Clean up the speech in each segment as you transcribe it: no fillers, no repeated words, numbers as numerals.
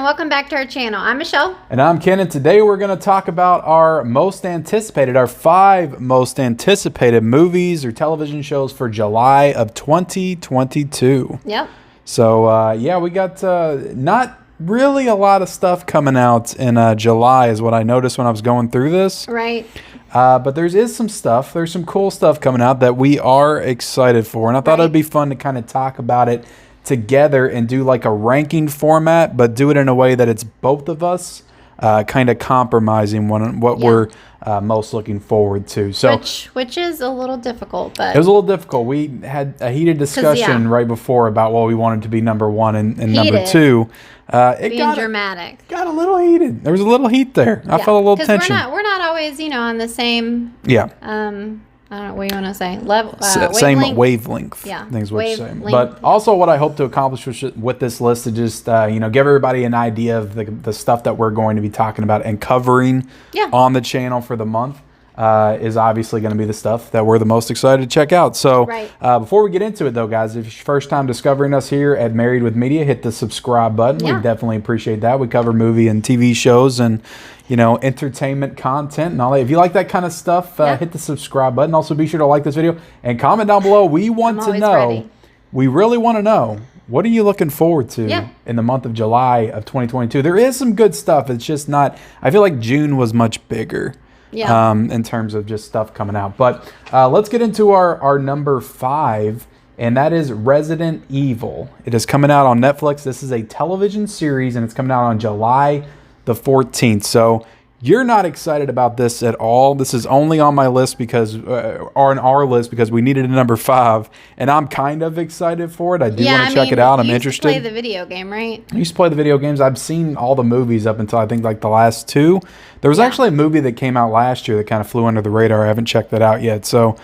welcome back to our channel. I'm Michelle. And I'm Ken, and today we're going to talk about our our 5 most anticipated movies or television shows for July of 2022. Yep. So, we got not really a lot of stuff coming out in July is what I noticed when I was going through this. Right. But there's some stuff. There's some cool stuff coming out that we are excited for. And I thought it'd be fun to kind of talk about it together and do like a ranking format, but do it in a way that it's both of us kind of compromising what we're most looking forward to. So which is a little difficult, but it was a little difficult. We had a heated discussion right before about what we wanted to be number 1 and number 2. Being dramatic. Got a little heated. There was a little heat there. I felt a little tension. We're not always, on the same I don't know what you want to say. Same wavelength. Yeah. Things what you're saying. But also what I hope to accomplish with this list is just, give everybody an idea of the stuff that we're going to be talking about and covering on the channel for the month is obviously going to be the stuff that we're the most excited to check out. So before we get into it, though, guys, if it's your first time discovering us here at Married with Media, hit the subscribe button. We definitely appreciate that. We cover movie and TV shows and entertainment content and all that. If you like that kind of stuff, hit the subscribe button. Also, be sure to like this video and comment down below. We want to know, we really want to know, what are you looking forward to in the month of July of 2022? There is some good stuff. It's just not, I feel like June was much bigger in terms of just stuff coming out. But let's get into our number 5, and that is Resident Evil. It is coming out on Netflix. This is a television series, and it's coming out on July the 14th. So you're not excited about this at all. This is only on my list because, or on our list because we needed a number 5, and I'm kind of excited for it. I do want to check it out. I'm interested. You used to play the video game, right? I used to play the video games. I've seen all the movies up until I think like the last 2. There was actually a movie that came out last year that kind of flew under the radar. I haven't checked that out yet. So,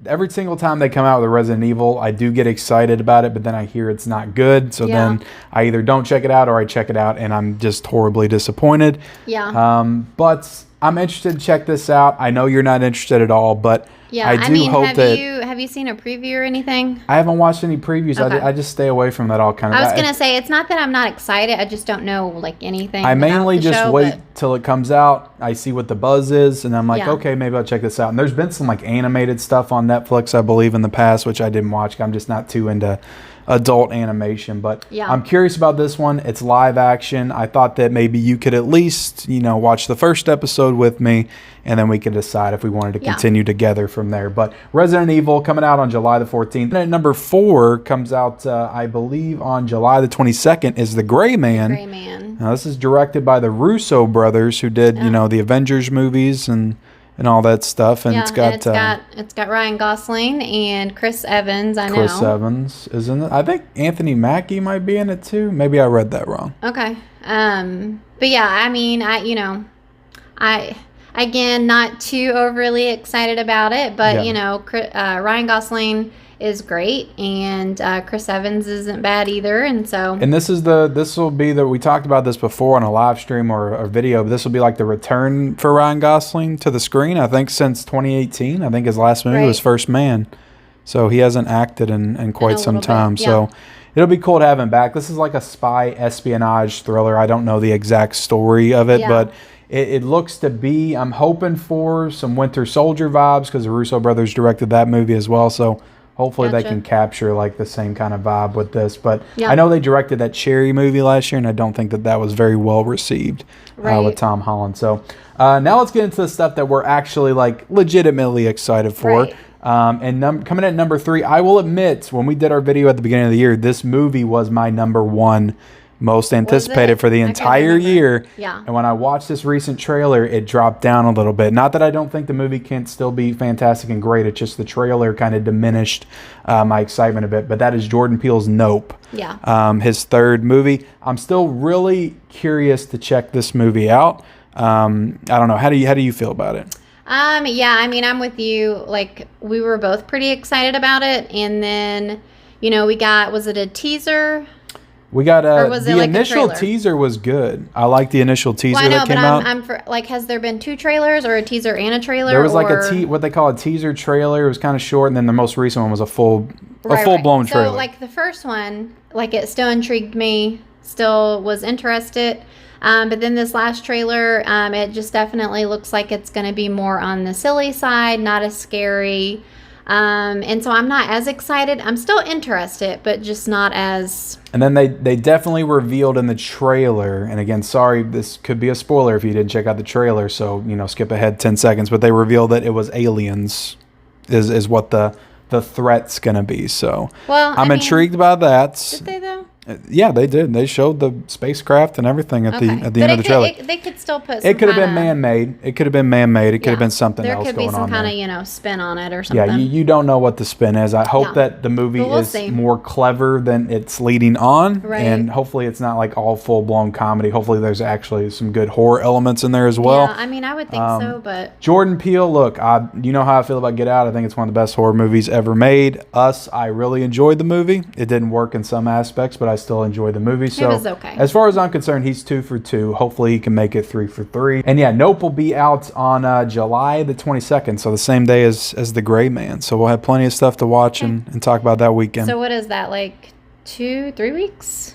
every single time they come out with a Resident Evil, I do get excited about it, but then I hear it's not good. So then I either don't check it out or I check it out and I'm just horribly disappointed. But I'm interested to check this out. I know you're not interested at all, but I do hope have you seen a preview or anything? I haven't watched any previews. Okay. I just stay away from that all kind of. I was going to say, it's not that I'm not excited. I just don't know like anything. I mainly just wait till it comes out. I see what the buzz is, and I'm like, okay, maybe I'll check this out. And there's been some like animated stuff on Netflix, I believe, in the past, which I didn't watch. I'm just not too into adult animation, but I'm curious about this one. It's live action. I thought that maybe you could at least, watch the first episode with me, and then we could decide if we wanted to continue together from there. But Resident Evil coming out on July the 14th. And number 4 comes out, I believe, on July the 22nd is The Gray Man. Gray Man. Now, this is directed by the Russo brothers, who did, the Avengers movies and all that stuff, and it's got Ryan Gosling and Chris Evans. Chris Evans is in it. I think Anthony Mackie might be in it too. Maybe I read that wrong. Okay. But yeah, I mean, I again not too overly excited about it, but Ryan Gosling is great, and Chris Evans isn't bad either, and so. And this will be we talked about this before on a live stream or a video, but this will be like the return for Ryan Gosling to the screen. I think since 2018. I think his last movie was First Man, so he hasn't acted in quite some time. So it'll be cool to have him back. This is like a spy espionage thriller. I don't know the exact story of it, but it looks to be. I'm hoping for some Winter Soldier vibes because the Russo brothers directed that movie as well. So. Hopefully they can capture like the same kind of vibe with this. But I know they directed that Cherry movie last year, and I don't think that was very well received with Tom Holland. So now let's get into the stuff that we're actually like legitimately excited for. And coming at number 3, I will admit, when we did our video at the beginning of the year, this movie was my number 1 most anticipated for the entire year. And when I watched this recent trailer, it dropped down a little bit. Not that I don't think the movie can't still be fantastic and great. It's just the trailer kind of diminished my excitement a bit. But that is Jordan Peele's Nope. His 3rd movie. I'm still really curious to check this movie out. I don't know. How do you feel about it? I mean, I'm with you. Like, we were both pretty excited about it, and then we got, was it a teaser? We got the initial teaser was good. I like the initial teaser that came out. I'm for, like, has there been 2 trailers or a teaser and a trailer? There was like what they call a teaser trailer. It was kind of short, and then the most recent one was a full blown trailer. So like the first one, like it still intrigued me. still was interested. But then this last trailer, it just definitely looks like it's going to be more on the silly side, not as scary. And so I'm not as excited. I'm still interested, but just not as... And then they definitely revealed in the trailer, and again, sorry, this could be a spoiler if you didn't check out the trailer, so, skip ahead 10 seconds, but they revealed that it was aliens is what the threat's going to be. So I'm intrigued by that. Did they, though? Yeah, they did. They showed the spacecraft and everything at the end of the trailer. They could still put. It could have been man-made. It could have been man-made. It could have been something else going on. There could be some kind of spin on it or something. Yeah, you don't know what the spin is. I hope that the movie is more clever than it's leading on, and hopefully it's not like all full-blown comedy. Hopefully there's actually some good horror elements in there as well. Yeah, I mean I would think so, but Jordan Peele, look, you know how I feel about Get Out. I think it's one of the best horror movies ever made. Us, I really enjoyed the movie. It didn't work in some aspects, but I still enjoyed the movie. So it was okay. As far as I'm concerned, he's 2 for 2. Hopefully he can make it 3 for 3. And yeah, Nope will be out on July the 22nd, so the same day as The Gray Man. So we'll have plenty of stuff to watch and talk about that weekend. So what is that, like 2-3 weeks?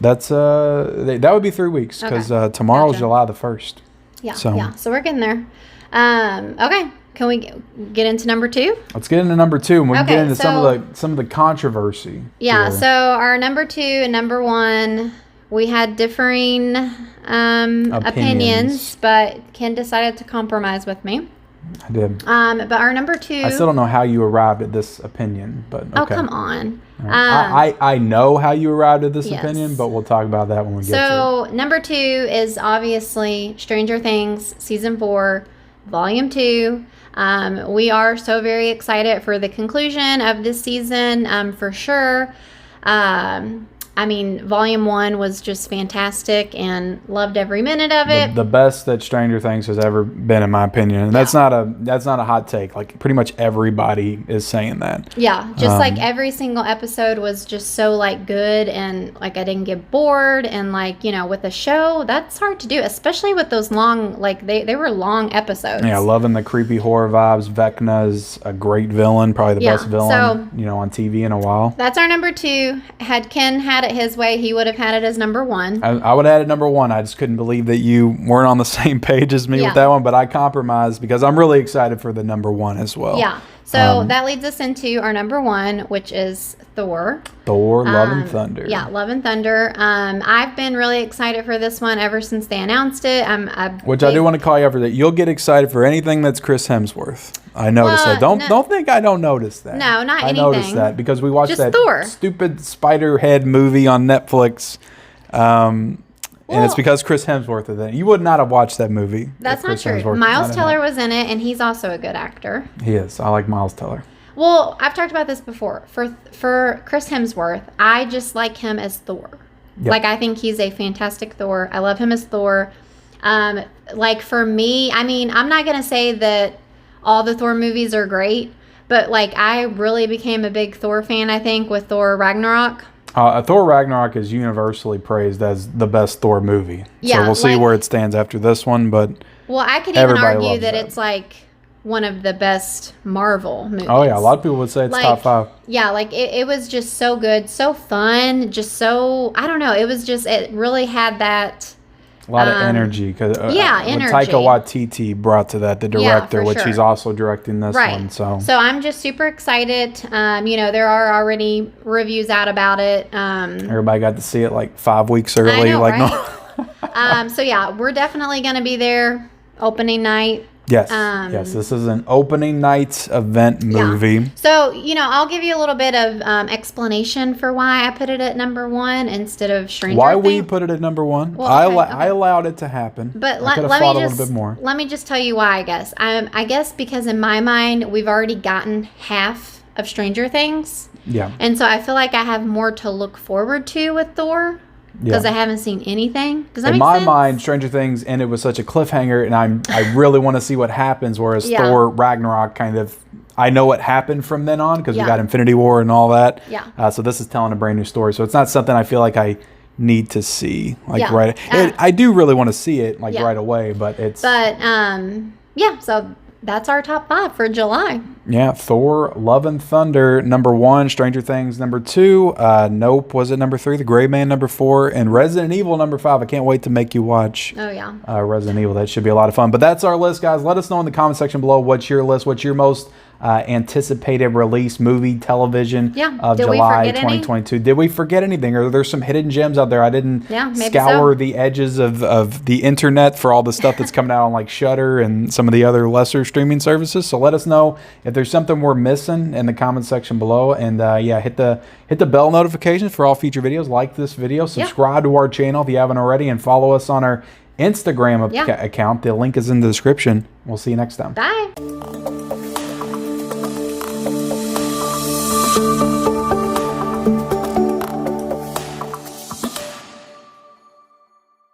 That's that would be 3 weeks because tomorrow's July the 1st. Yeah, so we're getting there. Okay. Can we get into number 2? Let's get into number 2 and we'll get into some of the controversy. Yeah, so our number 2 and number 1, we had differing opinions, but Ken decided to compromise with me. I did. But our number 2... I still don't know how you arrived at this opinion, but okay. Oh, come on. I know how you arrived at this opinion, but we'll talk about that when we get to it. So, number 2 is obviously Stranger Things Season 4, Volume 2. We are so very excited for the conclusion of this season, for sure. I mean, Volume 1 was just fantastic and loved every minute of it. The best that Stranger Things has ever been, in my opinion. And that's not a hot take. Like, pretty much everybody is saying that. Yeah, just like every single episode was just so, like, good, and, like, I didn't get bored. And, like, with a show, that's hard to do, especially with those long, like, they were long episodes. Yeah, loving the creepy horror vibes. Vecna's a great villain, probably the best villain, on TV in a while. That's our number 2. Had Ken had it his way, he would have had it as number 1. I would have had it number 1. I just couldn't believe that you weren't on the same page as me with that one, but I compromised because I'm really excited for the number 1 as well. Yeah. So that leads us into our number 1, which is Thor. Thor, Love and Thunder. Yeah, Love and Thunder. I've been really excited for this one ever since they announced it. I do want to call you out for that. You'll get excited for anything that's Chris Hemsworth. I noticed that. Don't think I don't notice that. No, not anything. I noticed that because we watched that Thor. Stupid Spider-Head movie on Netflix. And it's because Chris Hemsworth is in it. You would not have watched that movie. That's not true. Miles Teller was in it, and he's also a good actor. He is. I like Miles Teller. Well, I've talked about this before. For Chris Hemsworth, I just like him as Thor. Yep. Like, I think he's a fantastic Thor. I love him as Thor. Like, for me, I mean, I'm not going to say that all the Thor movies are great, but, like, I really became a big Thor fan, I think, with Thor Ragnarok. Thor Ragnarok is universally praised as the best Thor movie. Yeah, so we'll see where it stands after this one, but well, I could even argue that it's like one of the best Marvel movies. Oh yeah, a lot of people would say it's top 5. Yeah, like it was just so good, so fun, just so, I don't know, it really had that... A lot of energy. Cause, energy. Taika Waititi brought to that, the director, which he's also directing this one. So I'm just super excited. There are already reviews out about it. Everybody got to see it like 5 weeks early. I know, like right? So yeah, we're definitely going to be there opening night. Yes, yes. This is an opening night event movie. Yeah. So, I'll give you a little bit of explanation for why I put it at number 1 instead of Stranger Things. Why we put it at number 1? Well, I allowed it to happen. But let me just tell you why, I guess. I guess because in my mind, we've already gotten half of Stranger Things. Yeah. And so I feel like I have more to look forward to with Thor. Because I haven't seen anything. Does that make sense? In my mind, Stranger Things ended with such a cliffhanger, and I really want to see what happens. Whereas Thor Ragnarok kind of, I know what happened from then on because we got Infinity War and all that. Yeah. So this is telling a brand new story. So it's not something I feel like I need to see right. I do really want to see it right away, but it's. But so that's our top 5 for July. Yeah, Thor, Love and Thunder, #1, Stranger Things, #2, Nope was it #3, The Gray Man #4, and Resident Evil #5. I can't wait to make you watch Oh, yeah. Resident Evil. That should be a lot of fun. But that's our list, guys. Let us know in the comment section below what's your list, what's your most anticipated release, movie, television of July 2022. Did we forget anything? Or are there some hidden gems out there? I didn't scour the edges of the internet for all the stuff that's coming out on like Shudder and some of the other lesser streaming services. So let us know if there's something we're missing in the comment section below. And yeah, hit the bell notifications for all future videos. Like this video, subscribe to our channel if you haven't already, and follow us on our Instagram account. The link is in the description. We'll see you next time. Bye.